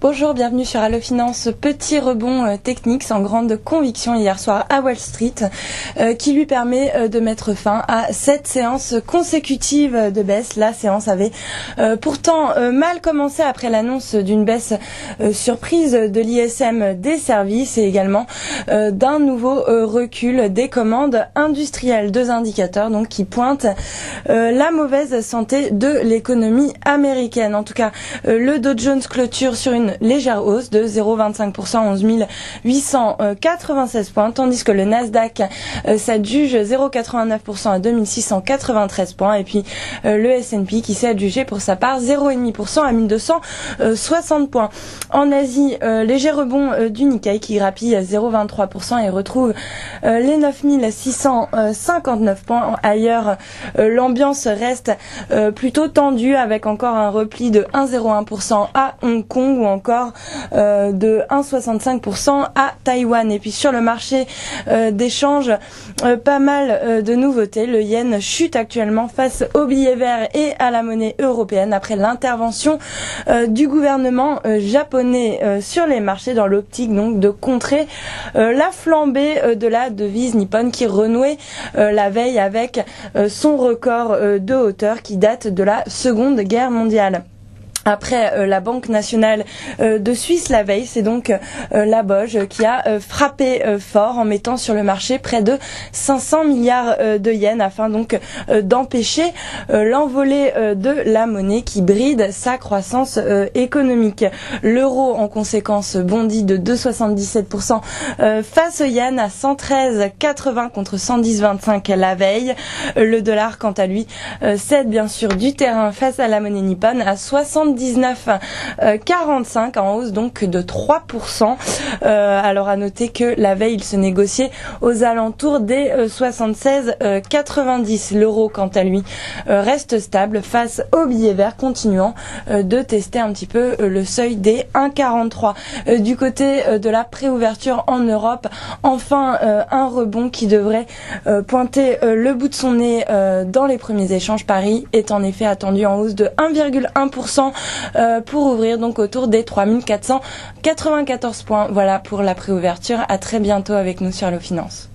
Bonjour, bienvenue sur Allo Finance. Petit rebond technique sans grande conviction hier soir à Wall Street qui lui permet de mettre fin à 7 séances consécutives de baisse. La séance avait pourtant mal commencé après l'annonce d'une baisse surprise de l'ISM des services et également d'un nouveau recul des commandes industrielles. Deux indicateurs donc qui pointent la mauvaise santé de l'économie américaine. En tout cas, le Dow Jones clôture sur une légère hausse de 0,25%, 11 896 points, tandis que le Nasdaq s'adjuge 0,89% à 2693 points, et puis le S&P qui s'est adjugé pour sa part 0,5% à 1260 points. En Asie, léger rebond du Nikkei qui grappille 0,23% et retrouve les 9659 points. Ailleurs, l'ambiance reste plutôt tendue avec encore un repli de 1,01% à Hong Kong ou encore de 1,65% à Taïwan. Et puis sur le marché d'échange, pas mal de nouveautés. Le yen chute actuellement face au billet vert et à la monnaie européenne après l'intervention du gouvernement japonais sur les marchés dans l'optique donc de contrer la flambée de la devise nippone qui renouait la veille avec son record de hauteur qui date de la Seconde Guerre mondiale. Après la Banque nationale de Suisse la veille, c'est donc la BOJ qui a frappé fort en mettant sur le marché près de 500 milliards de yens afin donc d'empêcher l'envolée de la monnaie qui bride sa croissance économique. L'euro en conséquence bondit de 2,77% face au yen à 113,80 contre 110,25 la veille. Le dollar quant à lui cède bien sûr du terrain face à la monnaie nippone à 79,45 en hausse donc de 3%. Alors à noter que la veille il se négociait aux alentours des 76,90. L'euro quant à lui reste stable face au billet vert, continuant de tester un petit peu le seuil des 1,43. Du côté de la préouverture en Europe, enfin un rebond qui devrait pointer le bout de son nez dans les premiers échanges. Paris est en effet attendu en hausse de 1,1% pour ouvrir donc autour des 3494 points. Voilà pour la préouverture. À très bientôt avec nous sur Allo Finance.